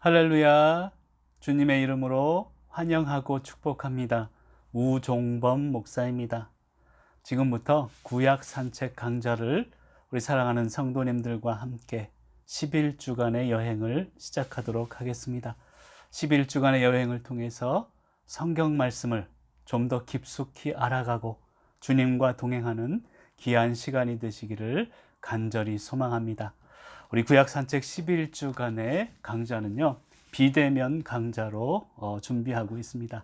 할렐루야. 주님의 이름으로 환영하고 축복합니다. 우종범 목사입니다. 지금부터 구약 산책 강좌를 우리 사랑하는 성도님들과 함께 11주간의 여행을 시작하도록 하겠습니다. 11주간의 여행을 통해서 성경 말씀을 좀 더 깊숙이 알아가고 주님과 동행하는 귀한 시간이 되시기를 간절히 소망합니다. 우리 구약 산책 11주간의 강좌는요, 비대면 강좌로 준비하고 있습니다.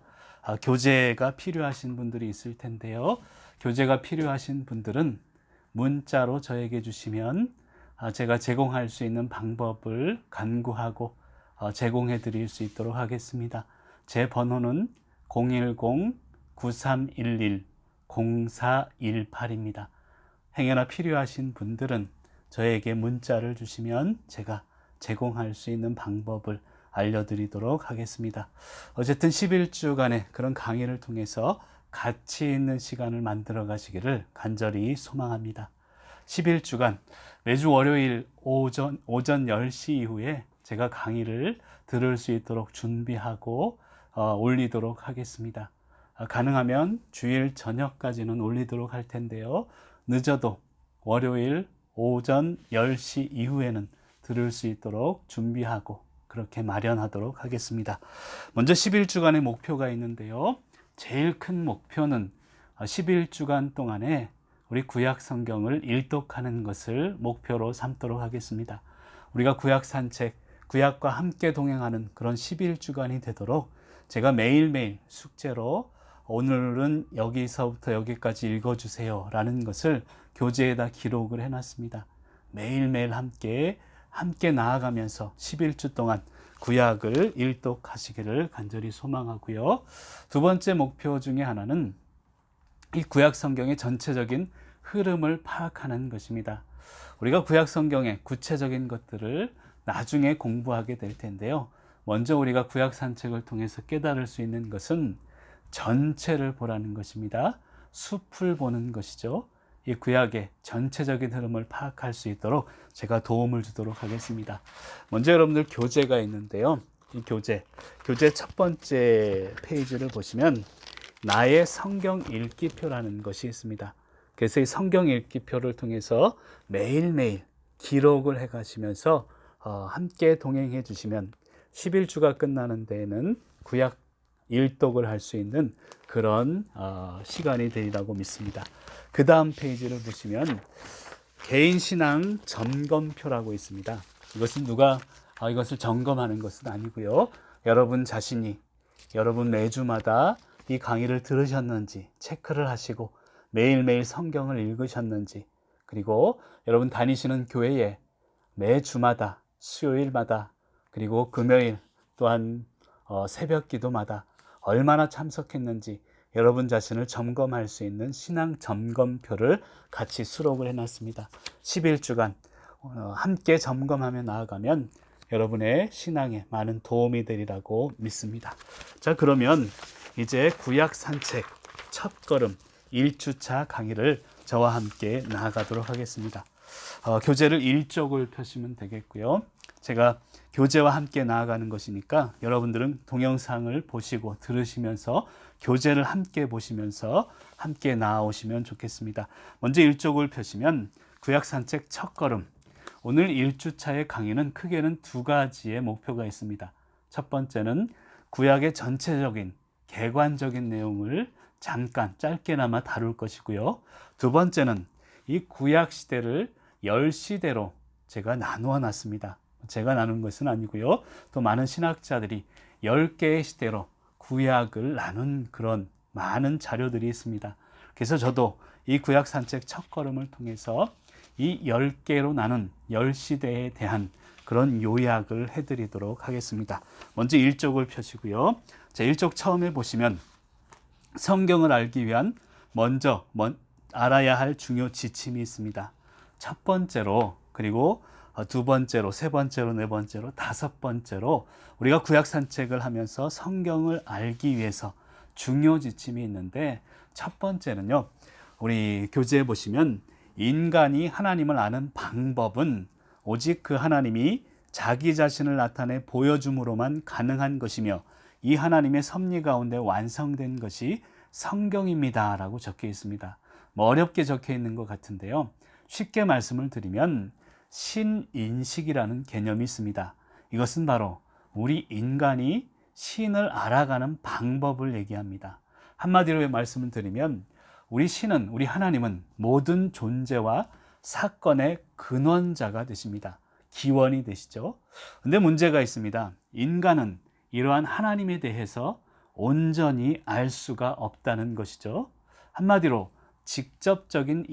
교재가 필요하신 분들이 있을 텐데요. 교재가 필요하신 분들은 문자로 저에게 주시면 제가 제공할 수 있는 방법을 간구하고 제공해 드릴 수 있도록 하겠습니다. 제 번호는 010-9311-0418입니다. 행여나 필요하신 분들은 저에게 문자를 주시면 제가 제공할 수 있는 방법을 알려드리도록 하겠습니다. 어쨌든 11주간의 그런 강의를 통해서 가치 있는 시간을 만들어 가시기를 간절히 소망합니다. 11주간 매주 월요일 오전 10시 이후에 제가 강의를 들을 수 있도록 준비하고 올리도록 하겠습니다. 가능하면 주일 저녁까지는 올리도록 할 텐데요. 늦어도 월요일 오전 10시 이후에는 들을 수 있도록 준비하고 그렇게 마련하도록 하겠습니다. 먼저 11주간의 목표가 있는데요. 제일 큰 목표는 11주간 동안에 우리 구약 성경을 일독하는 것을 목표로 삼도록 하겠습니다. 우리가 구약 산책, 구약과 함께 동행하는 그런 11주간이 되도록 제가 매일매일 숙제로 오늘은 여기서부터 여기까지 읽어주세요 라는 것을 교재에다 기록을 해놨습니다. 매일매일 함께 나아가면서 11주 동안 구약을 일독하시기를 간절히 소망하고요. 두 번째 목표 중에 하나는 이 구약 성경의 전체적인 흐름을 파악하는 것입니다. 우리가 구약 성경의 구체적인 것들을 나중에 공부하게 될 텐데요. 먼저 우리가 구약 산책을 통해서 깨달을 수 있는 것은 전체를 보라는 것입니다. 숲을 보는 것이죠. 이 구약의 전체적인 흐름을 파악할 수 있도록 제가 도움을 주도록 하겠습니다. 먼저 여러분들 교재가 있는데요. 이 교재 첫 번째 페이지를 보시면 나의 성경 읽기표라는 것이 있습니다. 그래서 이 성경 읽기표를 통해서 매일매일 기록을 해 가시면서 함께 동행해 주시면 11주가 끝나는 데에는 구약 일독을 할 수 있는 그런 시간이 되리라고 믿습니다. 그 다음 페이지를 보시면 개인신앙 점검표라고 있습니다. 이것은 누가 이것을 점검하는 것은 아니고요. 여러분 자신이 여러분 매주마다 이 강의를 들으셨는지 체크를 하시고 매일매일 성경을 읽으셨는지, 그리고 여러분 다니시는 교회에 매주마다 수요일마다 그리고 금요일 또한 새벽 기도마다 얼마나 참석했는지 여러분 자신을 점검할 수 있는 신앙 점검표를 같이 수록을 해놨습니다. 11주간 함께 점검하며 나아가면 여러분의 신앙에 많은 도움이 되리라고 믿습니다. 자, 그러면 이제 구약 산책 첫걸음 1주차 강의를 저와 함께 나아가도록 하겠습니다. 교재를 1쪽을 펴시면 되겠고요. 제가 교재와 함께 나아가는 것이니까 여러분들은 동영상을 보시고 들으시면서 교재를 함께 보시면서 함께 나아오시면 좋겠습니다. 먼저 1쪽을 펴시면 구약 산책 첫걸음. 오늘 1주차의 강의는 크게는 두 가지의 목표가 있습니다. 첫 번째는 구약의 전체적인 객관적인 내용을 잠깐 짧게나마 다룰 것이고요. 두 번째는 이 구약 시대를 10시대로 제가 나누어 놨습니다. 제가 나눈 것은 아니고요. 또 많은 신학자들이 10개의 시대로 구약을 나눈 그런 많은 자료들이 있습니다. 그래서 저도 이 구약 산책 첫걸음을 통해서 이 10개로 나눈 10시대에 대한 그런 요약을 해드리도록 하겠습니다. 먼저 1쪽을 펴시고요. 자, 1쪽 처음에 보시면 성경을 알기 위한 먼저 알아야 할 중요 지침이 있습니다. 첫 번째로, 그리고 두 번째로, 세 번째로, 네 번째로, 다섯 번째로 우리가 구약 산책을 하면서 성경을 알기 위해서 중요 지침이 있는데, 첫 번째는요, 우리 교재에 보시면 인간이 하나님을 아는 방법은 오직 그 하나님이 자기 자신을 나타내 보여줌으로만 가능한 것이며 이 하나님의 섭리 가운데 완성된 것이 성경입니다 라고 적혀 있습니다. 어렵게 적혀 있는 것 같은데요. 쉽게 말씀을 드리면 신인식이라는 개념이 있습니다. 이것은 바로 우리 인간이 신을 알아가는 방법을 얘기합니다. 한마디로 말씀을 드리면 우리 신은, 우리 하나님은 모든 존재와 사건의 근원자가 되십니다. 기원이 되시죠. 근데 문제가 있습니다. 인간은 이러한 하나님에 대해서 온전히 알 수가 없다는 것이죠. 한마디로 직접적인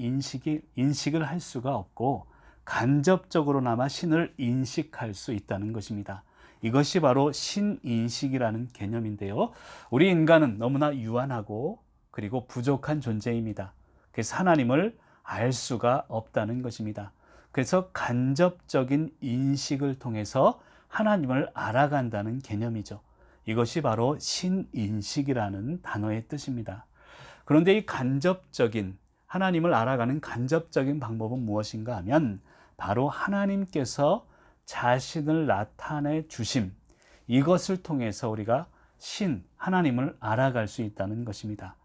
인식을 할 수가 없고 간접적으로나마 신을 인식할 수 있다는 것입니다. 이것이 바로 신인식이라는 개념인데요. 우리 인간은 너무나 유한하고 그리고 부족한 존재입니다. 그래서 하나님을 알 수가 없다는 것입니다. 그래서 간접적인 인식을 통해서 하나님을 알아간다는 개념이죠. 이것이 바로 신인식이라는 단어의 뜻입니다. 그런데 이 간접적인 하나님을 알아가는 간접적인 방법은 무엇인가 하면 바로 하나님께서 자신을 나타내 주심, 이것을 통해서 우리가 하나님을 알아갈 수 있다는 것입니다.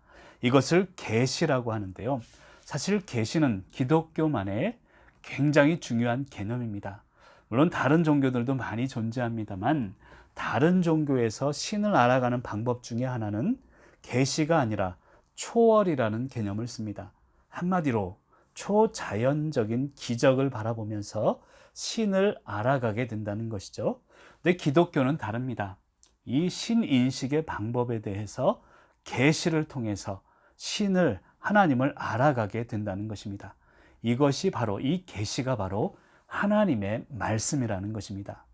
이것을 계시라고 하는데요. 사실 계시는 기독교만의 굉장히 중요한 개념입니다. 물론 다른 종교들도 많이 존재합니다만 다른 종교에서 신을 알아가는 방법 중에 하나는 계시가 아니라 초월이라는 개념을 씁니다. 한마디로 초자연적인 기적을 바라보면서 신을 알아가게 된다는 것이죠. 근데 기독교는 다릅니다. 이 신인식의 방법에 대해서 계시를 통해서 하나님을 알아가게 된다는 것입니다. 이것이 바로 이 계시가 바로 하나님의 말씀이라는 것입니다.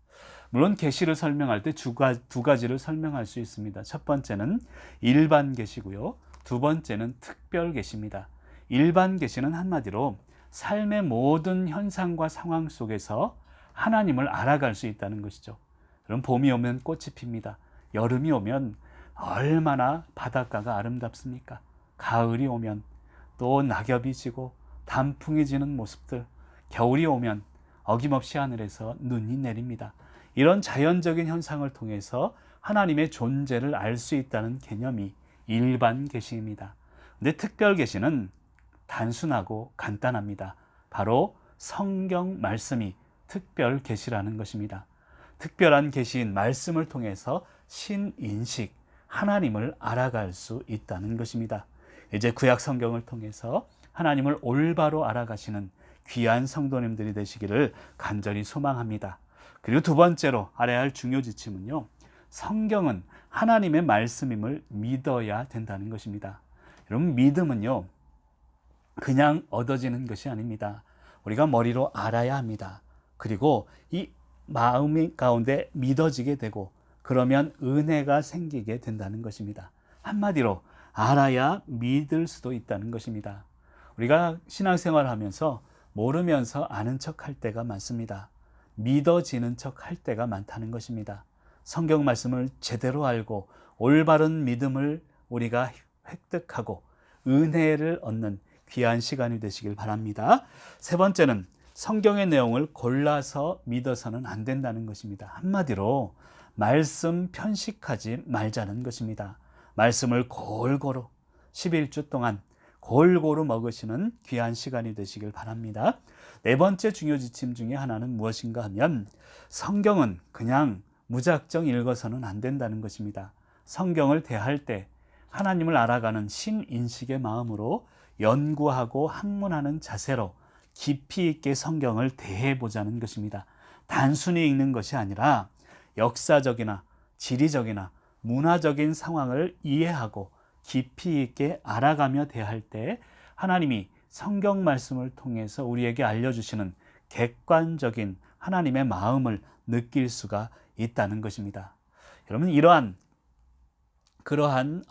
물론 계시를 설명할 때 두 가지를 설명할 수 있습니다. 첫 번째는 일반 계시고요. 두 번째는 특별 계시입니다. 일반 계시는 한마디로 삶의 모든 현상과 상황 속에서 하나님을 알아갈 수 있다는 것이죠. 그럼 봄이 오면 꽃이 핍니다. 여름이 오면 얼마나 바닷가가 아름답습니까? 가을이 오면 또 낙엽이 지고 단풍이 지는 모습들, 겨울이 오면 어김없이 하늘에서 눈이 내립니다. 이런 자연적인 현상을 통해서 하나님의 존재를 알 수 있다는 개념이 일반 계시입니다. 근데 특별 계시는 단순하고 간단합니다. 바로 성경 말씀이 특별 계시라는 것입니다. 특별한 계시인 말씀을 통해서 신인식, 하나님을 알아갈 수 있다는 것입니다. 이제 구약 성경을 통해서 하나님을 올바로 알아가시는 귀한 성도님들이 되시기를 간절히 소망합니다. 그리고 두 번째로 알아야 할 중요 지침은요, 성경은 하나님의 말씀임을 믿어야 된다는 것입니다. 여러분, 믿음은요 그냥 얻어지는 것이 아닙니다. 우리가 머리로 알아야 합니다. 그리고 이 마음 가운데 믿어지게 되고 그러면 은혜가 생기게 된다는 것입니다. 한마디로 알아야 믿을 수도 있다는 것입니다. 우리가 신앙생활을 하면서 모르면서 아는 척 할 때가 많습니다. 믿어지는 척 할 때가 많다는 것입니다. 성경 말씀을 제대로 알고 올바른 믿음을 우리가 획득하고 은혜를 얻는 귀한 시간이 되시길 바랍니다. 세 번째는 성경의 내용을 골라서 믿어서는 안 된다는 것입니다. 한마디로 말씀 편식하지 말자는 것입니다. 말씀을 골고루 11주 동안 골고루 먹으시는 귀한 시간이 되시길 바랍니다. 네 번째 중요 지침 중에 하나는 무엇인가 하면 성경은 그냥 무작정 읽어서는 안 된다는 것입니다. 성경을 대할 때 하나님을 알아가는 신인식의 마음으로 연구하고 학문하는 자세로 깊이 있게 성경을 대해보자는 것입니다. 단순히 읽는 것이 아니라 역사적이나 지리적이나 문화적인 상황을 이해하고 깊이 있게 알아가며 대할 때 하나님이 성경 말씀을 통해서 우리에게 알려주시는 객관적인 하나님의 마음을 느낄 수가 있다는 것입니다. 여러분, 그러한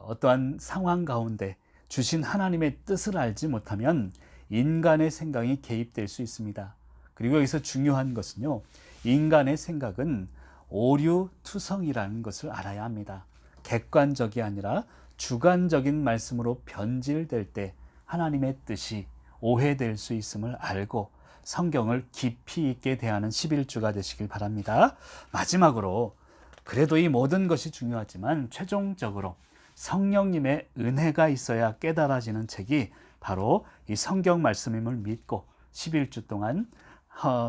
어떠한 상황 가운데 주신 하나님의 뜻을 알지 못하면 인간의 생각이 개입될 수 있습니다. 그리고 여기서 중요한 것은요, 인간의 생각은 오류투성이라는 것을 알아야 합니다. 객관적이 아니라 주관적인 말씀으로 변질될 때 하나님의 뜻이 오해될 수 있음을 알고 성경을 깊이 있게 대하는 11주가 되시길 바랍니다. 마지막으로 그래도 이 모든 것이 중요하지만 최종적으로 성령님의 은혜가 있어야 깨달아지는 책이 바로 이 성경 말씀임을 믿고 11주 동안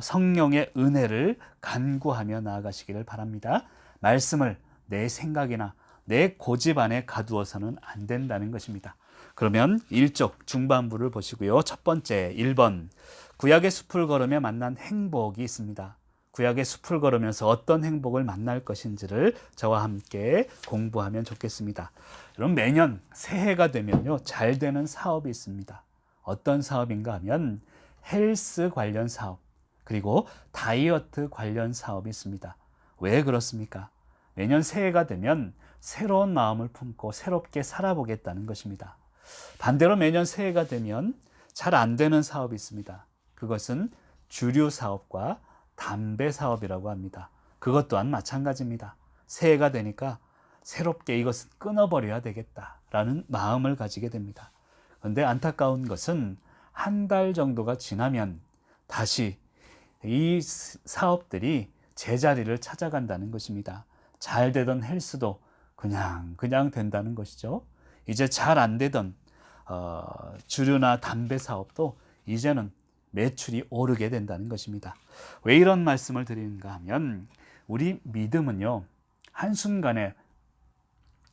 성령의 은혜를 간구하며 나아가시기를 바랍니다. 말씀을 내 생각이나 내 고집 안에 가두어서는 안 된다는 것입니다. 그러면 1쪽 중반부를 보시고요. 첫 번째 1번 구약의 숲을 걸으며 만난 행복이 있습니다. 구약의 숲을 걸으면서 어떤 행복을 만날 것인지를 저와 함께 공부하면 좋겠습니다. 여러분 매년 새해가 되면요 잘 되는 사업이 있습니다. 어떤 사업인가 하면 헬스 관련 사업 그리고 다이어트 관련 사업이 있습니다. 왜 그렇습니까? 매년 새해가 되면 새로운 마음을 품고 새롭게 살아보겠다는 것입니다. 반대로 매년 새해가 되면 잘 안 되는 사업이 있습니다. 그것은 주류 사업과 담배 사업이라고 합니다. 그것 또한 마찬가지입니다. 새해가 되니까 새롭게 이것은 끊어버려야 되겠다라는 마음을 가지게 됩니다. 그런데 안타까운 것은 한 달 정도가 지나면 다시 이 사업들이 제자리를 찾아간다는 것입니다. 잘 되던 헬스도 그냥 된다는 것이죠. 이제 잘 안 되던 주류나 담배 사업도 이제는 매출이 오르게 된다는 것입니다. 왜 이런 말씀을 드리는가 하면 우리 믿음은요 한순간에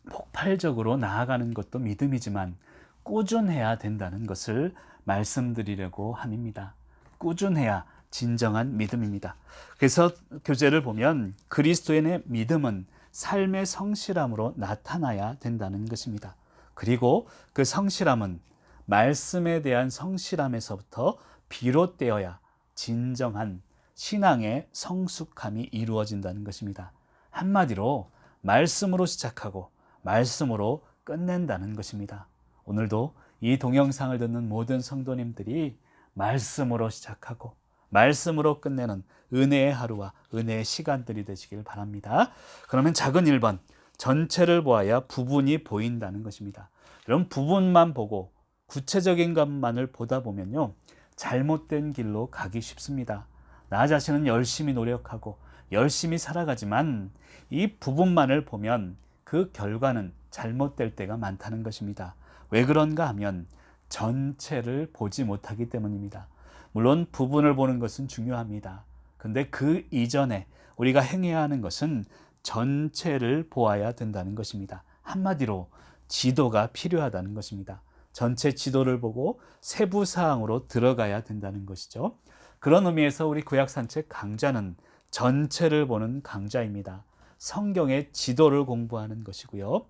폭발적으로 나아가는 것도 믿음이지만 꾸준해야 된다는 것을 말씀드리려고 함입니다. 꾸준해야 진정한 믿음입니다. 그래서 교재를 보면 그리스도인의 믿음은 삶의 성실함으로 나타나야 된다는 것입니다. 그리고 그 성실함은 말씀에 대한 성실함에서부터 비롯되어야 진정한 신앙의 성숙함이 이루어진다는 것입니다. 한마디로 말씀으로 시작하고 말씀으로 끝낸다는 것입니다. 오늘도 이 동영상을 듣는 모든 성도님들이 말씀으로 시작하고 말씀으로 끝내는 은혜의 하루와 은혜의 시간들이 되시길 바랍니다. 그러면 작은 1번 전체를 보아야 부분이 보인다는 것입니다. 이런 부분만 보고 구체적인 것만을 보다 보면요 잘못된 길로 가기 쉽습니다. 나 자신은 열심히 노력하고 열심히 살아가지만 이 부분만을 보면 그 결과는 잘못될 때가 많다는 것입니다. 왜 그런가 하면 전체를 보지 못하기 때문입니다. 물론 부분을 보는 것은 중요합니다. 근데 그 이전에 우리가 행해야 하는 것은 전체를 보아야 된다는 것입니다. 한마디로 지도가 필요하다는 것입니다. 전체 지도를 보고 세부 사항으로 들어가야 된다는 것이죠. 그런 의미에서 우리 구약산책 강좌는 전체를 보는 강좌입니다. 성경의 지도를 공부하는 것이고요.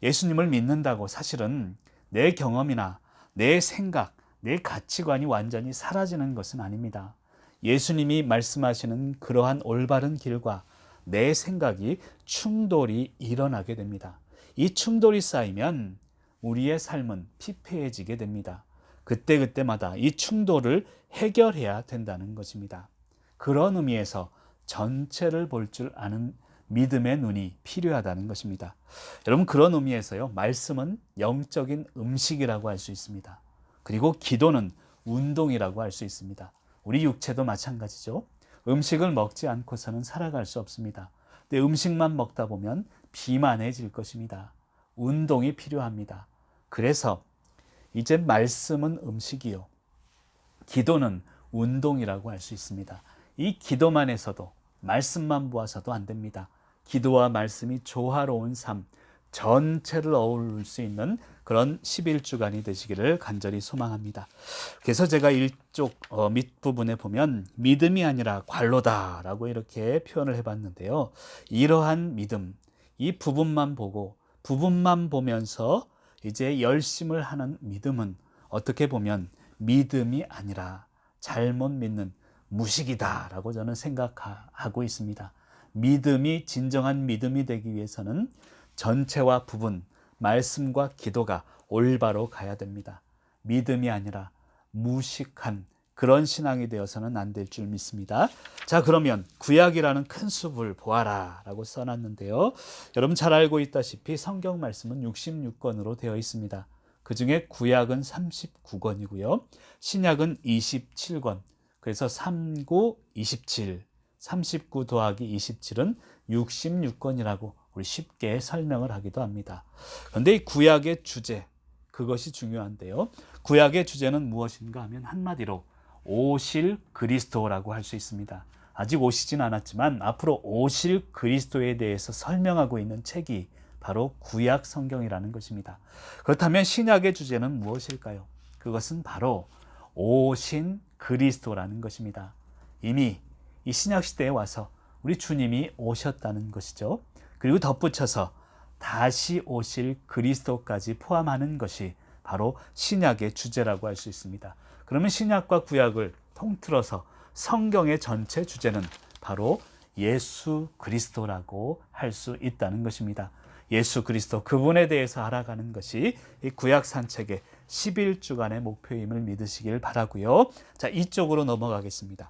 예수님을 믿는다고 사실은 내 경험이나 내 생각, 내 가치관이 완전히 사라지는 것은 아닙니다. 예수님이 말씀하시는 그러한 올바른 길과 내 생각이 충돌이 일어나게 됩니다. 이 충돌이 쌓이면 우리의 삶은 피폐해지게 됩니다. 그때마다 이 충돌을 해결해야 된다는 것입니다. 그런 의미에서 전체를 볼 줄 아는 믿음의 눈이 필요하다는 것입니다. 여러분 그런 의미에서요 말씀은 영적인 음식이라고 할 수 있습니다. 그리고 기도는 운동이라고 할 수 있습니다. 우리 육체도 마찬가지죠. 음식을 먹지 않고서는 살아갈 수 없습니다. 근데 음식만 먹다 보면 비만해질 것입니다. 운동이 필요합니다. 그래서 이제 말씀은 음식이요 기도는 운동이라고 할 수 있습니다. 이 기도만 해서도 말씀만 보아서도 안 됩니다. 기도와 말씀이 조화로운 삶 전체를 어울릴 수 있는 그런 11주간이 되시기를 간절히 소망합니다. 그래서 제가 1쪽 밑부분에 보면 믿음이 아니라 관로다 라고 이렇게 표현을 해봤는데요. 이러한 믿음, 이 부분만 보고 부분만 보면서 이제 열심을 하는 믿음은 어떻게 보면 믿음이 아니라 잘못 믿는 무식이다 라고 저는 생각하고 있습니다. 믿음이 진정한 믿음이 되기 위해서는 전체와 부분, 말씀과 기도가 올바로 가야 됩니다. 믿음이 아니라 무식한 그런 신앙이 되어서는 안 될 줄 믿습니다. 자, 그러면 구약이라는 큰 숲을 보아라 라고 써놨는데요. 여러분 잘 알고 있다시피 성경 말씀은 66권으로 되어 있습니다. 그 중에 구약은 39권이고요. 신약은 27권, 그래서 39, 27, 39 더하기 27은 66권이라고 우리 쉽게 설명을 하기도 합니다. 그런데 이 구약의 주제, 그것이 중요한데요. 구약의 주제는 무엇인가 하면 한마디로 오실 그리스도라고 할 수 있습니다. 아직 오시진 않았지만 앞으로 오실 그리스도에 대해서 설명하고 있는 책이 바로 구약 성경이라는 것입니다. 그렇다면 신약의 주제는 무엇일까요? 그것은 바로 오신 그리스도라는 것입니다. 이미 이 신약 시대에 와서 우리 주님이 오셨다는 것이죠. 그리고 덧붙여서 다시 오실 그리스도까지 포함하는 것이 바로 신약의 주제라고 할 수 있습니다. 그러면 신약과 구약을 통틀어서 성경의 전체 주제는 바로 예수 그리스도라고 할 수 있다는 것입니다. 예수 그리스도, 그분에 대해서 알아가는 것이 이 구약 산책의 11주간의 목표임을 믿으시길 바라고요. 자, 이쪽으로 넘어가겠습니다.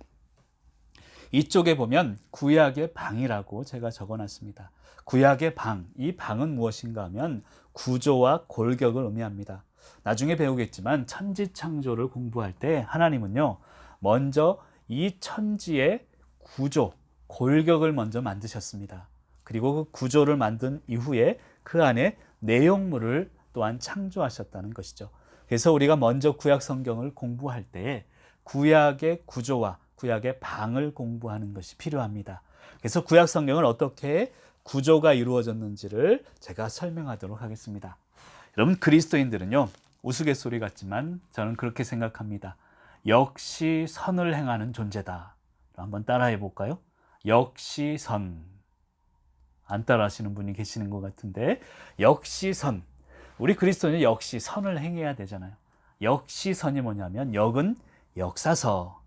이쪽에 보면 구약의 방이라고 제가 적어놨습니다. 구약의 방, 이 방은 무엇인가 하면 구조와 골격을 의미합니다. 나중에 배우겠지만 천지창조를 공부할 때 하나님은요, 먼저 이 천지의 구조, 골격을 먼저 만드셨습니다. 그리고 그 구조를 만든 이후에 그 안에 내용물을 또한 창조하셨다는 것이죠. 그래서 우리가 먼저 구약 성경을 공부할 때 구약의 구조와 구약의 방을 공부하는 것이 필요합니다. 그래서 구약 성경을 어떻게 구조가 이루어졌는지를 제가 설명하도록 하겠습니다. 여러분, 그리스도인들은요, 우스갯소리 같지만 저는 그렇게 생각합니다. 역시 선을 행하는 존재다. 한번 따라해 볼까요? 역시 선. 안 따라하시는 분이 계시는 것 같은데, 역시 선. 우리 그리스도인은 역시 선을 행해야 되잖아요. 역시 선이 뭐냐면, 역은 역사서,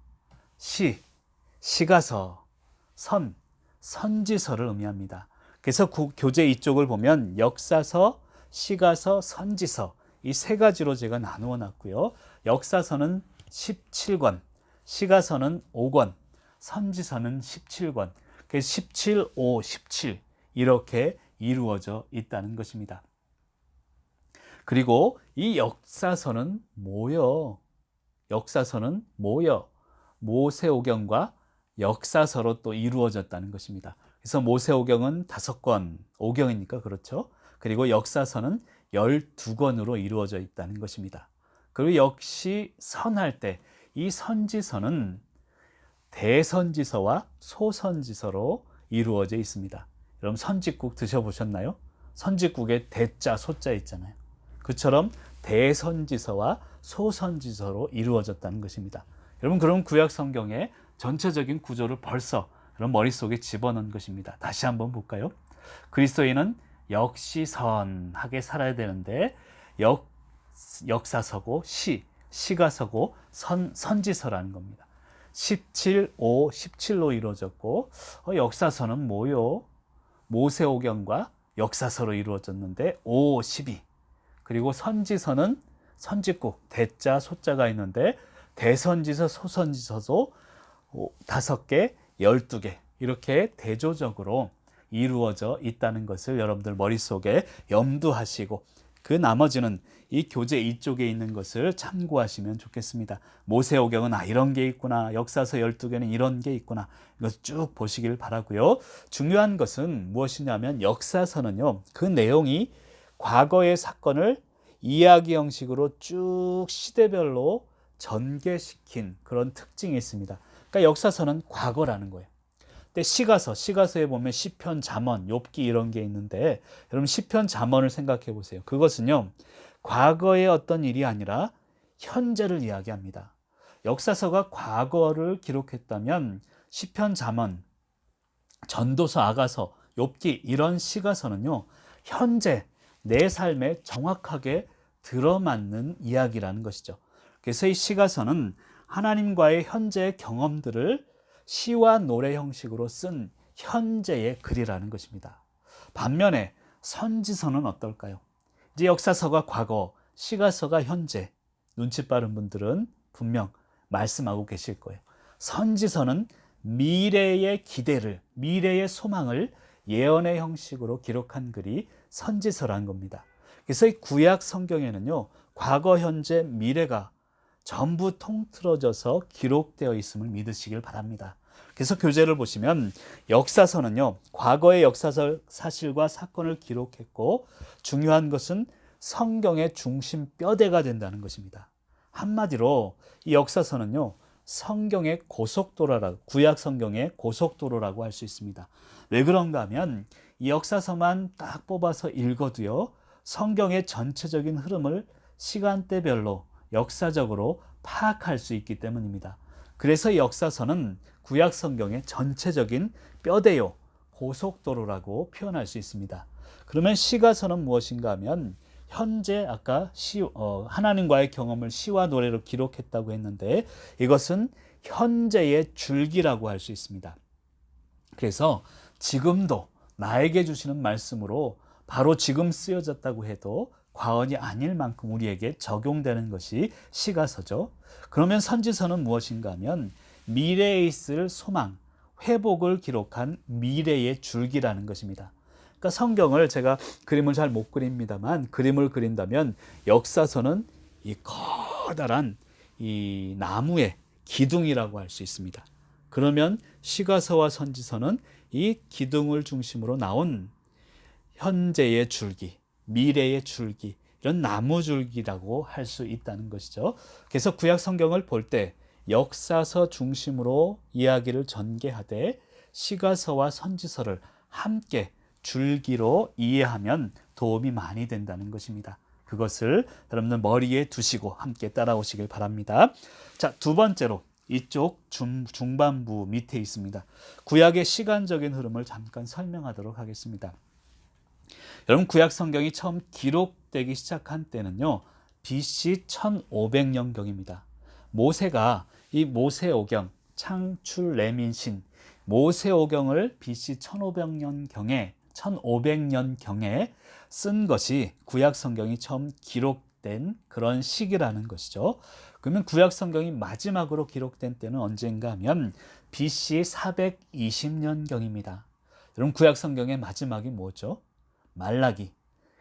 시가서, 선지서를 의미합니다. 그래서 교재 이쪽을 보면 역사서, 시가서, 선지서, 이 세 가지로 제가 나누어 놨고요. 역사서는 17권, 시가서는 5권, 선지서는 17권. 그래서 17, 5, 17 이렇게 이루어져 있다는 것입니다. 그리고 이 역사서는 뭐요? 역사서는 뭐요? 모세오경과 역사서로 또 이루어졌다는 것입니다. 그래서 모세오경은 5권, 오경이니까 그렇죠. 그리고 역사서는 12권으로 이루어져 있다는 것입니다. 그리고 역시 선할 때 이 선지서는 대선지서와 소선지서로 이루어져 있습니다. 여러분, 선지국 드셔보셨나요? 선지국에 대자, 소자 있잖아요. 그처럼 대선지서와 소선지서로 이루어졌다는 것입니다. 여러분, 그럼 구약 성경의 전체적인 구조를 벌써 그럼 머릿속에 집어넣은 것입니다. 다시 한번 볼까요? 그리스도인은 역시 선하게 살아야 되는데 역사서고 시가서고 선지서라는 겁니다. 17, 5, 17로 이루어졌고 역사서는 뭐요? 모세오경과 역사서로 이루어졌는데 5, 12. 그리고 선지서는 선지국, 대자, 소자가 있는데 대선지서, 소선지서도 5개, 12개 이렇게 대조적으로 이루어져 있다는 것을 여러분들 머릿속에 염두하시고 그 나머지는 이 교재 이쪽에 있는 것을 참고하시면 좋겠습니다. 모세오경은 이런 게 있구나, 역사서 12개는 이런 게 있구나, 이것을 쭉 보시길 바라고요. 중요한 것은 무엇이냐면 역사서는요, 그 내용이 과거의 사건을 이야기 형식으로 쭉 시대별로 전개시킨 그런 특징이 있습니다. 그러니까 역사서는 과거라는 거예요. 근데 시가서에 보면 시편, 잠언, 욥기 이런 게 있는데 여러분 시편, 잠언을 생각해 보세요. 그것은요, 과거의 어떤 일이 아니라 현재를 이야기합니다. 역사서가 과거를 기록했다면 시편, 잠언, 전도서, 아가서, 욥기 이런 시가서는요, 현재 내 삶에 정확하게 들어맞는 이야기라는 것이죠. 그래서 이 시가서는 하나님과의 현재의 경험들을 시와 노래 형식으로 쓴 현재의 글이라는 것입니다. 반면에 선지서는 어떨까요? 이제 역사서가 과거, 시가서가 현재. 눈치 빠른 분들은 분명 말씀하고 계실 거예요. 선지서는 미래의 기대를, 미래의 소망을 예언의 형식으로 기록한 글이 선지서라는 겁니다. 그래서 이 구약 성경에는요, 과거, 현재, 미래가 전부 통틀어져서 기록되어 있음을 믿으시길 바랍니다. 그래서 교재를 보시면 역사서는요, 과거의 역사적 사실과 사건을 기록했고 중요한 것은 성경의 중심 뼈대가 된다는 것입니다. 한마디로 이 역사서는요, 성경의 고속도로라고, 구약 성경의 고속도로라고 할 수 있습니다. 왜 그런가 하면 이 역사서만 딱 뽑아서 읽어도요, 성경의 전체적인 흐름을 시간대별로 역사적으로 파악할 수 있기 때문입니다. 그래서 역사서는 구약 성경의 전체적인 뼈대요, 고속도로라고 표현할 수 있습니다. 그러면 시가서는 무엇인가 하면 현재 아까 하나님과의 경험을 시와 노래로 기록했다고 했는데 이것은 현재의 줄기라고 할 수 있습니다. 그래서 지금도 나에게 주시는 말씀으로 바로 지금 쓰여졌다고 해도 과언이 아닐 만큼 우리에게 적용되는 것이 시가서죠. 그러면 선지서는 무엇인가 하면 미래에 있을 소망, 회복을 기록한 미래의 줄기라는 것입니다. 그러니까 성경을 제가 그림을 잘 못 그립니다만 그림을 그린다면 역사서는 이 커다란 이 나무의 기둥이라고 할 수 있습니다. 그러면 시가서와 선지서는 이 기둥을 중심으로 나온 현재의 줄기, 미래의 줄기, 이런 나무 줄기라고 할 수 있다는 것이죠. 그래서 구약 성경을 볼 때 역사서 중심으로 이야기를 전개하되 시가서와 선지서를 함께 줄기로 이해하면 도움이 많이 된다는 것입니다. 그것을 여러분들 머리에 두시고 함께 따라오시길 바랍니다. 자, 두 번째로 이쪽 중반부 밑에 있습니다. 구약의 시간적인 흐름을 잠깐 설명하도록 하겠습니다. 여러분, 구약 성경이 처음 기록되기 시작한 때는요, BC 1500년경입니다. 모세가 이 모세오경, 창출 레민신, 모세오경을 BC 1500년경에 쓴 것이 구약 성경이 처음 기록된 그런 시기라는 것이죠. 그러면 구약 성경이 마지막으로 기록된 때는 언젠가 하면 BC 420년경입니다. 여러분, 구약 성경의 마지막이 뭐죠? 말라기.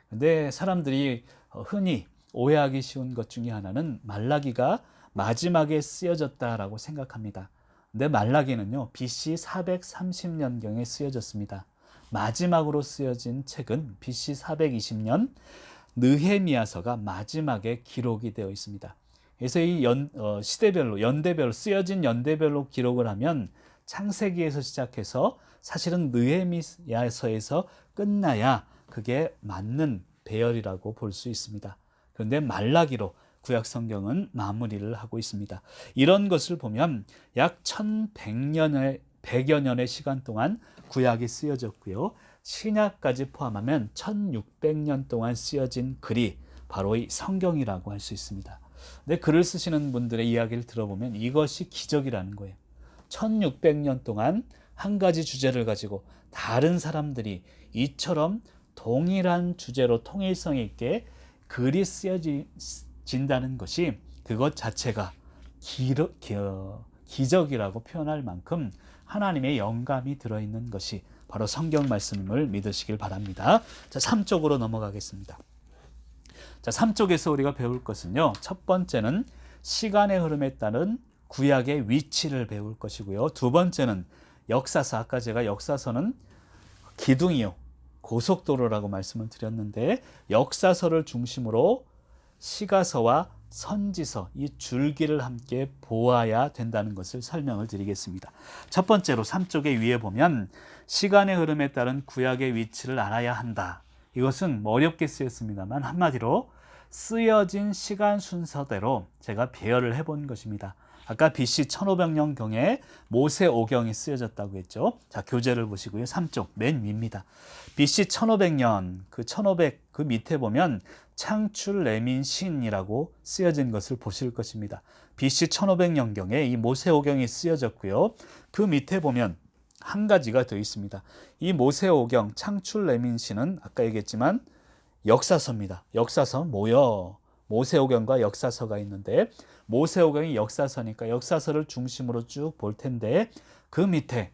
근데 사람들이 흔히 오해하기 쉬운 것 중에 하나는 말라기가 마지막에 쓰여졌다라고 생각합니다. 근데 말라기는요, BC 430년경에 쓰여졌습니다. 마지막으로 쓰여진 책은 BC 420년 느헤미야서가 마지막에 기록이 되어 있습니다. 그래서 이 시대별로, 연대별로, 쓰여진 연대별로 기록을 하면 창세기에서 시작해서 사실은 느헤미야서에서 끝나야 그게 맞는 배열이라고 볼 수 있습니다. 그런데 말라기로 구약 성경은 마무리를 하고 있습니다. 이런 것을 보면 약 1100여 년의 시간 동안 구약이 쓰여졌고요. 신약까지 포함하면 1600년 동안 쓰여진 글이 바로 이 성경이라고 할 수 있습니다. 근데 글을 쓰시는 분들의 이야기를 들어보면 이것이 기적이라는 거예요. 1600년 동안 한 가지 주제를 가지고 다른 사람들이 이처럼 동일한 주제로 통일성 있게 글이 쓰여진다는 것이 그것 자체가 기적이라고 표현할 만큼 하나님의 영감이 들어있는 것이 바로 성경 말씀을 믿으시길 바랍니다. 자, 3쪽으로 넘어가겠습니다. 자, 3쪽에서 우리가 배울 것은요, 첫 번째는 시간의 흐름에 따른 구약의 위치를 배울 것이고요. 두 번째는 역사서, 아까 제가 역사서는 기둥이요, 고속도로라고 말씀을 드렸는데 역사서를 중심으로 시가서와 선지서, 이 줄기를 함께 보아야 된다는 것을 설명을 드리겠습니다. 첫 번째로 3쪽의 위에 보면 시간의 흐름에 따른 구약의 위치를 알아야 한다. 이것은 어렵게 쓰였습니다만 한마디로 쓰여진 시간 순서대로 제가 배열을 해본 것입니다. 아까 BC 1500년경에 모세오경이 쓰여졌다고 했죠. 자, 교재를 보시고요. 3쪽 맨 위입니다. BC 1500년, 그 밑에 보면 창출 레민신이라고 쓰여진 것을 보실 것입니다. BC 1500년경에 이 모세오경이 쓰여졌고요. 그 밑에 보면 한 가지가 더 있습니다. 이 모세오경, 창출 레민신은 아까 얘기했지만 역사서입니다. 역사서 뭐요? 모세오경과 역사서가 있는데 모세오경이 역사서니까 역사서를 중심으로 쭉 볼 텐데 그 밑에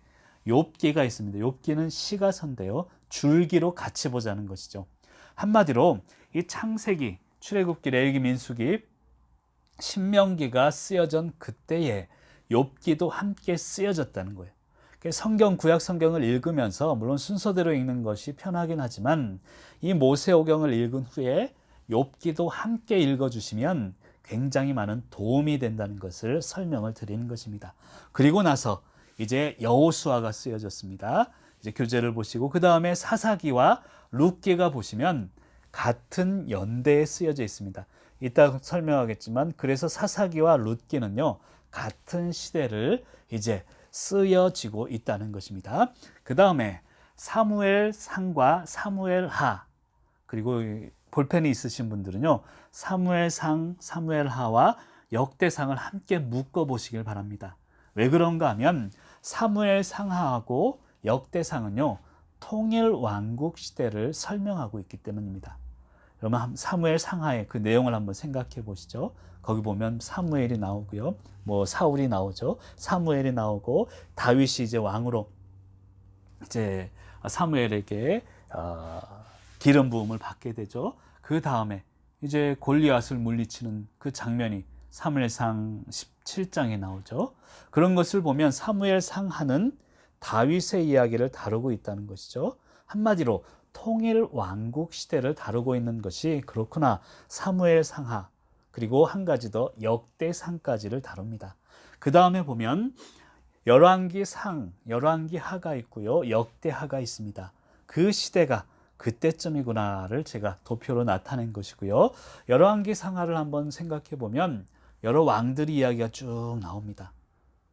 욥기가 있습니다. 욥기는 시가서인데요. 줄기로 같이 보자는 것이죠. 한마디로 이 창세기, 출애굽기, 레위기, 민수기 신명기가 쓰여진 그때에 욥기도 함께 쓰여졌다는 거예요. 성경, 구약 성경을 읽으면서 물론 순서대로 읽는 것이 편하긴 하지만 이 모세오경을 읽은 후에 욥기도 함께 읽어주시면 굉장히 많은 도움이 된다는 것을 설명을 드리는 것입니다. 그리고 나서 이제 여호수아가 쓰여졌습니다. 이제 교재를 보시고 그 다음에 사사기와 룻기가 보시면 같은 연대에 쓰여져 있습니다. 이따 설명하겠지만 그래서 사사기와 룻기는요 같은 시대를 이제 쓰여지고 있다는 것입니다. 그 다음에 사무엘상과 사무엘하, 그리고 볼펜이 있으신 분들은요 사무엘상, 사무엘하와 역대상을 함께 묶어 보시길 바랍니다. 왜 그런가 하면 사무엘상하하고 역대상은요 통일 왕국 시대를 설명하고 있기 때문입니다. 그러면 사무엘상하의 그 내용을 한번 생각해 보시죠. 거기 보면 사무엘이 나오고요, 뭐 사울이 나오죠. 사무엘이 나오고 다윗이 이제 왕으로 이제 사무엘에게 기름 부음을 받게 되죠. 그 다음에 이제 골리앗을 물리치는 그 장면이 사무엘상 17장에 나오죠. 그런 것을 보면 사무엘상하는 다윗의 이야기를 다루고 있다는 것이죠. 한마디로 통일 왕국 시대를 다루고 있는 것이 그렇구나. 사무엘상하, 그리고 한 가지 더 역대상까지를 다룹니다. 그 다음에 보면 열왕기상, 열왕기하가 있고요, 역대하가 있습니다. 그 시대가 그때쯤이구나를 제가 도표로 나타낸 것이고요. 열왕기상하를 한번 생각해 보면 여러 왕들의 이야기가 쭉 나옵니다.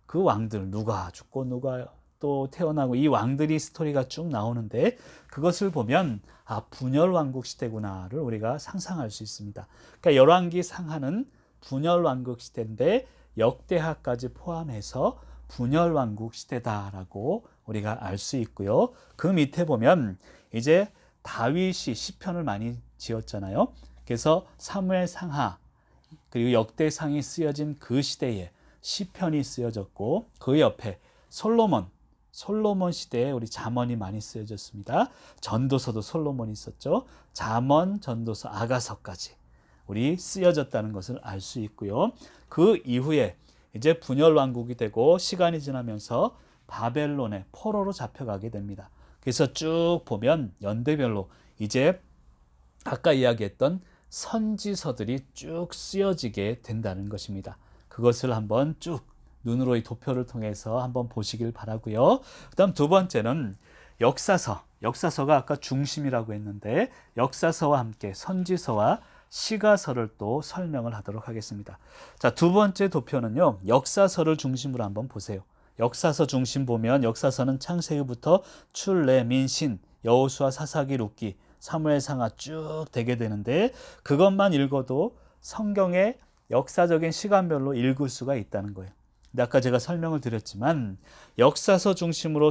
그 왕들 누가 죽고 누가 또 태어나고 이 왕들이 스토리가 쭉 나오는데 그것을 보면 분열 왕국 시대구나를 우리가 상상할 수 있습니다. 그러니까 열왕기상하는 분열 왕국 시대인데 역대하까지 포함해서 분열 왕국 시대다라고 우리가 알 수 있고요. 그 밑에 보면 이제 다윗이 시편을 많이 지었잖아요. 그래서 사무엘상하 그리고 역대상이 쓰여진 그 시대에 시편이 쓰여졌고 그 옆에 솔로몬 시대에 우리 잠언이 많이 쓰여졌습니다. 전도서도 솔로몬이 있었죠. 잠언, 전도서, 아가서까지 우리 쓰여졌다는 것을 알 수 있고요. 그 이후에 이제 분열 왕국이 되고 시간이 지나면서 바벨론의 포로로 잡혀가게 됩니다. 그래서 쭉 보면 연대별로 이제 아까 이야기했던 선지서들이 쭉 쓰여지게 된다는 것입니다. 그것을 한번 쭉 눈으로 이 도표를 통해서 한번 보시길 바라고요. 그다음 두 번째는 역사서가 아까 중심이라고 했는데 역사서와 함께 선지서와 시가서를 또 설명을 하도록 하겠습니다. 자, 두 번째 도표는요. 역사서를 중심으로 한번 보세요. 역사서 중심 보면 역사서는 창세기부터 출애, 민신, 여호수아, 사사기, 룻기, 사무엘상하 쭉 되게 되는데 그것만 읽어도 성경의 역사적인 시간별로 읽을 수가 있다는 거예요. 근데 아까 제가 설명을 드렸지만 역사서 중심으로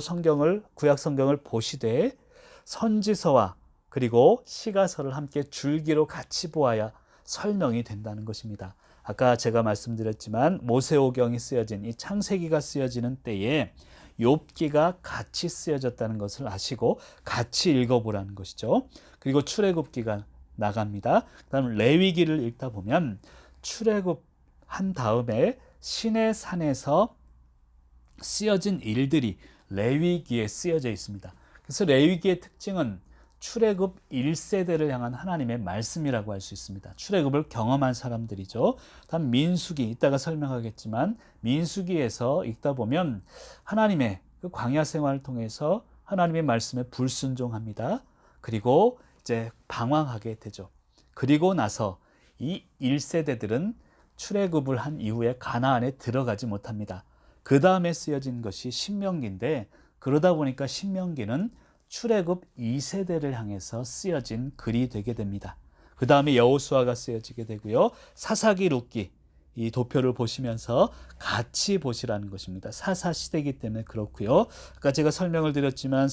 구약 성경을 보시되 선지서와 그리고 시가서를 함께 줄기로 같이 보아야 설명이 된다는 것입니다. 아까 제가 말씀드렸지만 모세오경이 쓰여진 이 창세기가 쓰여지는 때에 욥기가 같이 쓰여졌다는 것을 아시고 같이 읽어보라는 것이죠. 그리고 출애굽기가 나갑니다. 그다음 레위기를 읽다 보면 출애굽한 다음에 신의 산에서 쓰여진 일들이 레위기에 쓰여져 있습니다. 그래서 레위기의 특징은 출애굽 1세대를 향한 하나님의 말씀이라고 할 수 있습니다. 출애굽을 경험한 사람들이죠. 다음 민수기, 이따가 설명하겠지만 민수기에서 읽다 보면 하나님의 그 광야 생활을 통해서 하나님의 말씀에 불순종합니다. 그리고 이제 방황하게 되죠. 그리고 나서 이 1세대들은 출애굽을 한 이후에 가나안에 들어가지 못합니다. 그 다음에 쓰여진 것이 신명기인데 그러다 보니까 신명기는 출애굽 2세대를 향해서 쓰여진 글이 되게 됩니다. 그 다음에 여호수아가 쓰여지게 되고요. 사사기, 룻기 이 도표를 보시면서 같이 보시라는 것입니다. 사사 시대이기 때문에 그렇고요. 아까 제가 설명을 드렸지만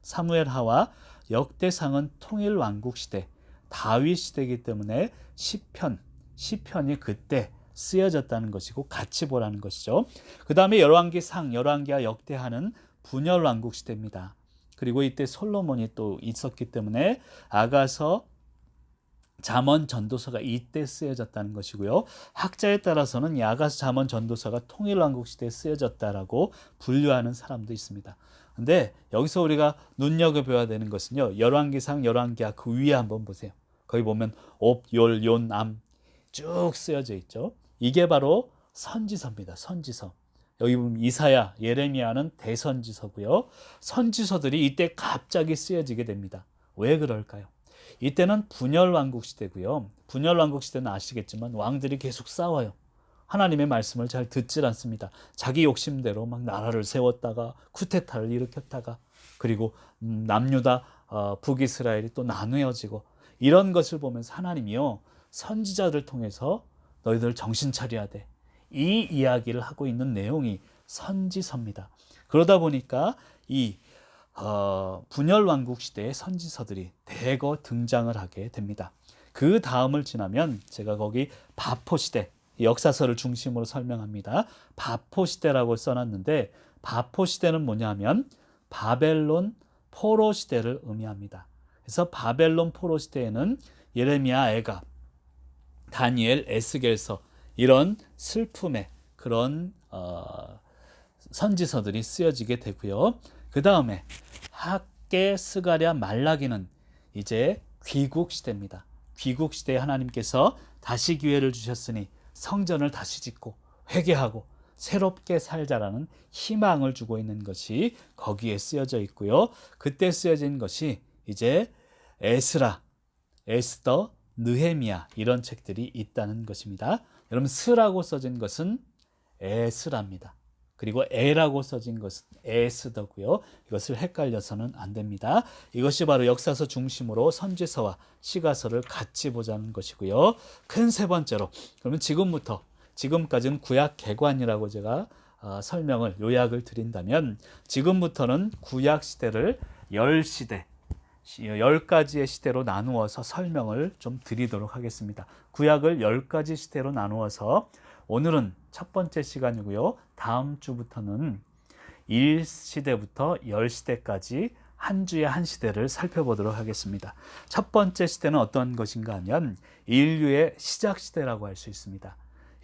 사무엘하와 역대상은 통일 왕국 시대, 다윗 시대이기 때문에 시편이 그때 쓰여졌다는 것이고 같이 보라는 것이죠. 그 다음에 열왕기와 역대하는 분열 왕국 시대입니다. 그리고 이때 솔로몬이 또 있었기 때문에 아가서, 잠언 전도서가 이때 쓰여졌다는 것이고요. 학자에 따라서는 야가서 잠언 전도서가 통일왕국 시대에 쓰여졌다라고 분류하는 사람도 있습니다. 근데 여기서 우리가 눈여겨봐야 되는 것은요. 열왕기상, 열왕기하 그 위에 한번 보세요. 거기 보면 옵, 열, 용, 암 쭉 쓰여져 있죠. 이게 바로 선지서입니다. 선지서. 여기 보면 이사야, 예레미야는 대선지서고요. 선지서들이 이때 갑자기 쓰여지게 됩니다. 왜 그럴까요? 이때는 분열왕국 시대고요. 분열왕국 시대는 아시겠지만 왕들이 계속 싸워요. 하나님의 말씀을 잘 듣질 않습니다. 자기 욕심대로 막 나라를 세웠다가 쿠데타를 일으켰다가 그리고 남유다, 북이스라엘이 또 나누어지고 이런 것을 보면서 하나님이요. 선지자들 통해서 너희들 정신 차려야 돼. 이 이야기를 하고 있는 내용이 선지서입니다. 그러다 보니까 이 분열왕국 시대의 선지서들이 대거 등장을 하게 됩니다. 그 다음을 지나면 제가 거기 바포시대, 역사서를 중심으로 설명합니다. 바포시대라고 써놨는데 바포시대는 뭐냐면 바벨론 포로 시대를 의미합니다. 그래서 바벨론 포로 시대에는 예레미야, 애가, 다니엘, 에스겔서 이런 슬픔의 그런 선지서들이 쓰여지게 되고요. 그 다음에 학개, 스가랴, 말라기는 이제 귀국 시대입니다. 귀국 시대에 하나님께서 다시 기회를 주셨으니 성전을 다시 짓고 회개하고 새롭게 살자라는 희망을 주고 있는 것이 거기에 쓰여져 있고요. 그때 쓰여진 것이 이제 에스라, 에스더, 느헤미야 이런 책들이 있다는 것입니다. 여러분 스라고 써진 것은 에스라입니다. 그리고 에라고 써진 것은 에스더고요. 이것을 헷갈려서는 안 됩니다. 이것이 바로 역사서 중심으로 선지서와 시가서를 같이 보자는 것이고요. 큰 세 번째로 그러면 지금부터 지금까지는 구약 개관이라고 제가 설명을 요약을 드린다면 지금부터는 구약 시대를 10시대 10가지의 시대로 나누어서 설명을 좀 드리도록 하겠습니다. 구약을 10가지 시대로 나누어서 오늘은 첫 번째 시간이고요. 다음 주부터는 1시대부터 10시대까지 한 주에 한 시대를 살펴보도록 하겠습니다. 첫 번째 시대는 어떤 것인가 하면 인류의 시작 시대라고 할 수 있습니다.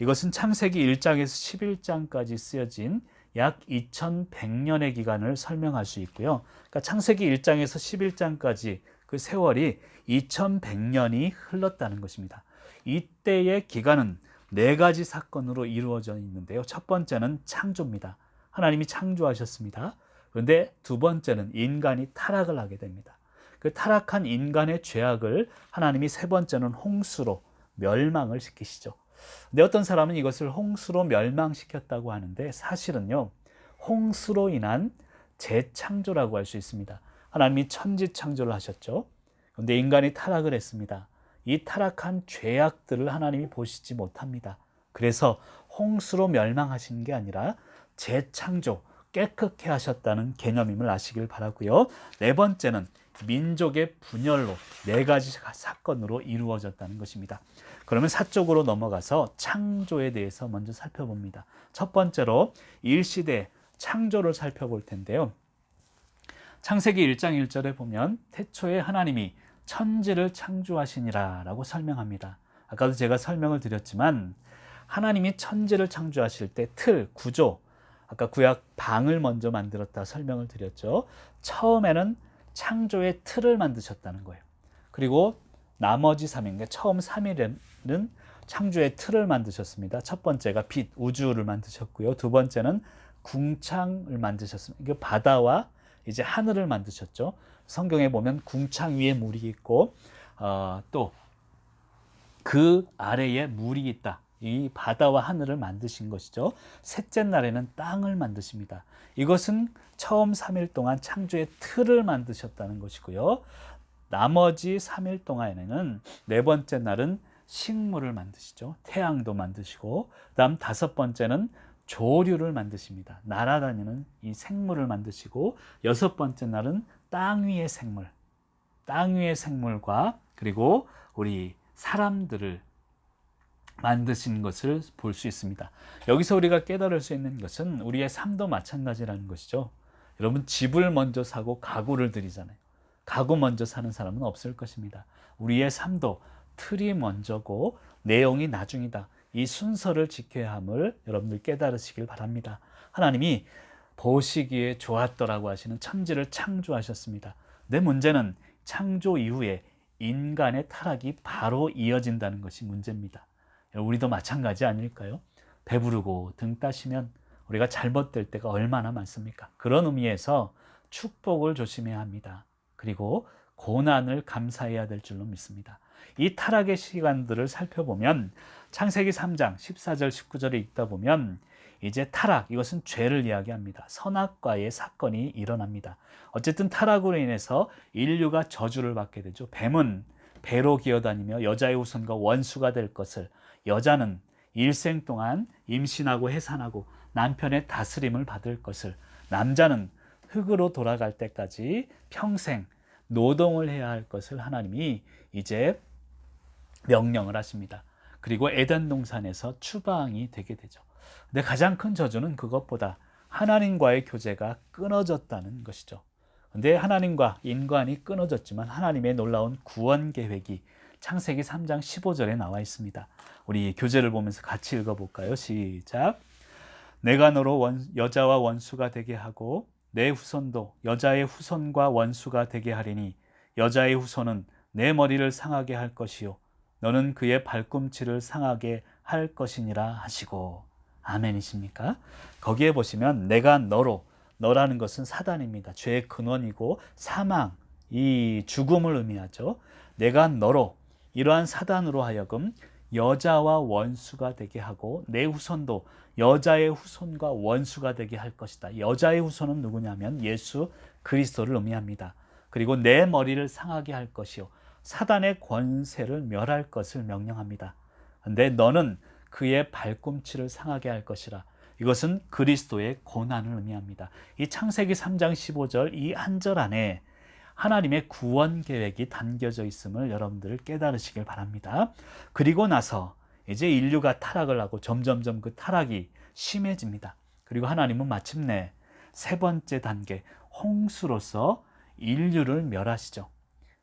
이것은 창세기 1장에서 11장까지 쓰여진 약 2100년의 기간을 설명할 수 있고요. 그러니까 창세기 1장에서 11장까지 그 세월이 2100년이 흘렀다는 것입니다. 이때의 기간은 4가지 사건으로 이루어져 있는데요. 첫 번째는 창조입니다. 하나님이 창조하셨습니다. 그런데 두 번째는 인간이 타락을 하게 됩니다. 그 타락한 인간의 죄악을 하나님이 세 번째는 홍수로 멸망을 시키시죠. 근데 어떤 사람은 이것을 홍수로 멸망시켰다고 하는데 사실은요, 홍수로 인한 재창조라고 할 수 있습니다. 하나님이 천지 창조를 하셨죠. 그런데 인간이 타락을 했습니다. 이 타락한 죄악들을 하나님이 보시지 못합니다. 그래서 홍수로 멸망하신 게 아니라 재창조, 깨끗게 하셨다는 개념임을 아시길 바라고요. 네 번째는 민족의 분열로 4가지 사건으로 이루어졌다는 것입니다. 그러면 사쪽으로 넘어가서 창조에 대해서 먼저 살펴봅니다. 첫 번째로 1시대 창조를 살펴볼 텐데요. 창세기 1장 1절에 보면 태초에 하나님이 천지를 창조하시니라 라고 설명합니다. 아까도 제가 설명을 드렸지만 하나님이 천지를 창조하실 때 틀, 구조, 아까 구약 방을 먼저 만들었다 설명을 드렸죠. 처음에는 창조의 틀을 만드셨다는 거예요. 그리고 나머지 3일, 처음 3일에는 창조의 틀을 만드셨습니다. 첫 번째가 빛, 우주를 만드셨고요. 두 번째는 궁창을 만드셨습니다. 이게 바다와 이제 하늘을 만드셨죠. 성경에 보면 궁창 위에 물이 있고 또 그 아래에 물이 있다. 이 바다와 하늘을 만드신 것이죠. 셋째 날에는 땅을 만드십니다. 이것은 처음 3일 동안 창조의 틀을 만드셨다는 것이고요. 나머지 3일 동안에는 네 번째 날은 식물을 만드시죠. 태양도 만드시고 그다음 다섯 번째는 조류를 만드십니다. 날아다니는 이 생물을 만드시고 여섯 번째 날은 땅 위의 생물, 땅 위의 생물과 그리고 우리 사람들을 만드신 것을 볼 수 있습니다. 여기서 우리가 깨달을 수 있는 것은 우리의 삶도 마찬가지라는 것이죠. 여러분 집을 먼저 사고 가구를 들이잖아요. 가구 먼저 사는 사람은 없을 것입니다. 우리의 삶도 틀이 먼저고 내용이 나중이다. 이 순서를 지켜야 함을 여러분들 깨달으시길 바랍니다. 하나님이 보시기에 좋았더라고 하시는 천지를 창조하셨습니다. 내 문제는 창조 이후에 인간의 타락이 바로 이어진다는 것이 문제입니다. 우리도 마찬가지 아닐까요? 배부르고 등 따시면 우리가 잘못될 때가 얼마나 많습니까? 그런 의미에서 축복을 조심해야 합니다. 그리고 고난을 감사해야 될 줄로 믿습니다. 이 타락의 시간들을 살펴보면 창세기 3장 14절 19절을 읽다 보면 이제 타락, 이것은 죄를 이야기합니다. 선악과의 사건이 일어납니다. 어쨌든 타락으로 인해서 인류가 저주를 받게 되죠. 뱀은 배로 기어다니며 여자의 후손과 원수가 될 것을, 여자는 일생 동안 임신하고 해산하고 남편의 다스림을 받을 것을, 남자는 흙으로 돌아갈 때까지 평생 노동을 해야 할 것을 하나님이 이제 명령을 하십니다. 그리고 에덴 동산에서 추방이 되게 되죠. 근데 가장 큰 저주는 그것보다 하나님과의 교제가 끊어졌다는 것이죠. 근데 하나님과 인간이 끊어졌지만 하나님의 놀라운 구원 계획이 창세기 3장 15절에 나와 있습니다. 우리 교재를 보면서 같이 읽어볼까요? 시작. 내가 너로 여자와 원수가 되게 하고 내 후손도 여자의 후손과 원수가 되게 하리니 여자의 후손은 내 머리를 상하게 할 것이요 너는 그의 발꿈치를 상하게 할 것이니라 하시고. 아멘이십니까? 거기에 보시면 내가 너로, 너라는 것은 사단입니다. 죄의 근원이고 사망, 이 죽음을 의미하죠. 내가 너로, 이러한 사단으로 하여금 여자와 원수가 되게 하고 내 후손도 여자의 후손과 원수가 되게 할 것이다. 여자의 후손은 누구냐면 예수 그리스도를 의미합니다. 그리고 내 머리를 상하게 할 것이요 사단의 권세를 멸할 것을 명령합니다. 근데 너는 그의 발꿈치를 상하게 할 것이라. 이것은 그리스도의 고난을 의미합니다. 이 창세기 3장 15절 이 한 절 안에 하나님의 구원 계획이 담겨져 있음을 여러분들 깨달으시길 바랍니다. 그리고 나서 이제 인류가 타락을 하고 점점점 그 타락이 심해집니다. 그리고 하나님은 마침내 세 번째 단계 홍수로서 인류를 멸하시죠.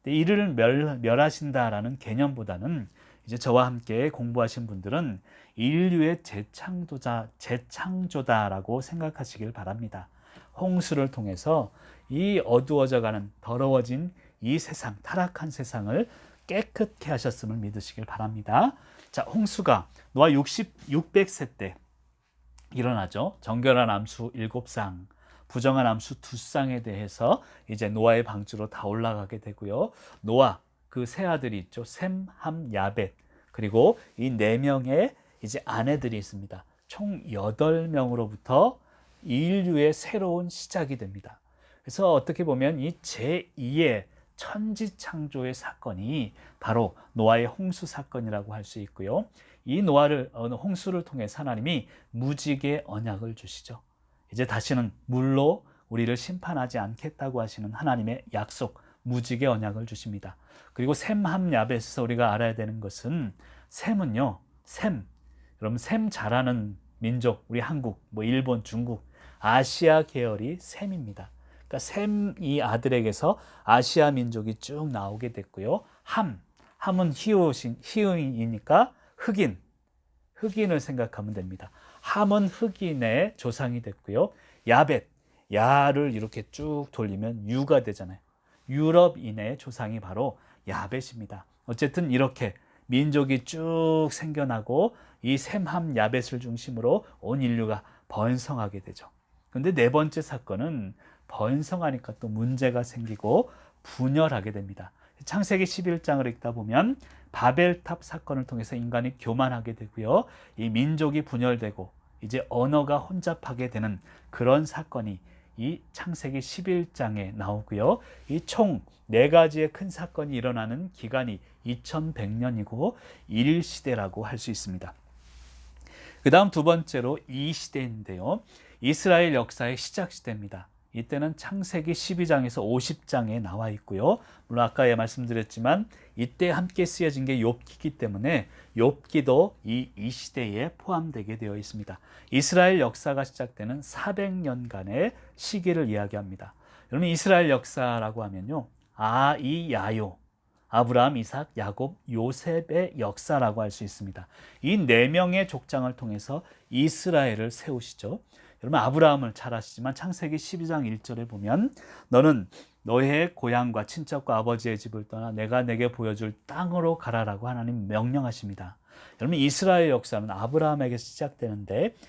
이를 멸하신다라는 개념보다는 이제 저와 함께 공부하신 분들은 인류의 재창조다라고 생각하시길 바랍니다. 홍수를 통해서 이 어두워져가는 더러워진 이 세상, 타락한 세상을 깨끗게 하셨음을 믿으시길 바랍니다. 자, 홍수가 노아 600세 때 일어나죠. 정결한 암수 7쌍, 부정한 암수 2쌍에 대해서 이제 노아의 방주로 다 올라가게 되고요. 노아 그 세 아들이 있죠. 셈, 함, 야벳. 그리고 이 4명의 이제 아내들이 있습니다. 총 8명으로부터 인류의 새로운 시작이 됩니다. 그래서 어떻게 보면 이 제2의 천지창조의 사건이 바로 노아의 홍수 사건이라고 할 수 있고요. 이 홍수를 통해서 하나님이 무지개 언약을 주시죠. 이제 다시는 물로 우리를 심판하지 않겠다고 하시는 하나님의 약속, 무지개 언약을 주십니다. 그리고 셈, 함, 야벳에서 우리가 알아야 되는 것은 셈은요, 여러분 셈 잘하는 민족, 우리 한국, 일본, 중국, 아시아 계열이 셈입니다. 그러니까 셈 이 아들에게서 아시아 민족이 쭉 나오게 됐고요. 함은 히읗이니까 흑인을 생각하면 됩니다. 함은 흑인의 조상이 됐고요. 야벳, 야를 이렇게 쭉 돌리면 유가 되잖아요. 유럽인의 조상이 바로 야벳입니다. 어쨌든 이렇게 민족이 쭉 생겨나고 이 셈, 함, 야벳을 중심으로 온 인류가 번성하게 되죠. 그런데 네 번째 사건은 번성하니까 또 문제가 생기고 분열하게 됩니다. 창세기 11장을 읽다 보면 바벨탑 사건을 통해서 인간이 교만하게 되고요. 이 민족이 분열되고 이제 언어가 혼잡하게 되는 그런 사건이 이 창세기 11장에 나오고요. 이 총 4가지의 큰 사건이 일어나는 기간이 2100년이고 일시대라고 할 수 있습니다. 그 다음 두 번째로 이 시대인데요. 이스라엘 역사의 시작 시대입니다. 이때는 창세기 12장에서 50장에 나와 있고요. 물론 아까 말씀드렸지만 이때 함께 쓰여진 게 욥기이기 때문에 욥기도 이 시대에 포함되게 되어 있습니다. 이스라엘 역사가 시작되는 400년간의 시기를 이야기합니다. 여러분 이스라엘 역사라고 하면요. 아이야요. 아브라함, 이삭, 야곱, 요셉의 역사라고 할 수 있습니다. 이 네 명의 족장을 통해서 이스라엘을 세우시죠. 여러분 아브라함을 잘 아시지만 창세기 12장 1절에 보면 너는 너의 고향과 친척과 아버지의 집을 떠나 내가 내게 보여줄 땅으로 가라라고 하나님 명령하십니다. 여러분 이스라엘 역사는 아브라함에게서 시작되는데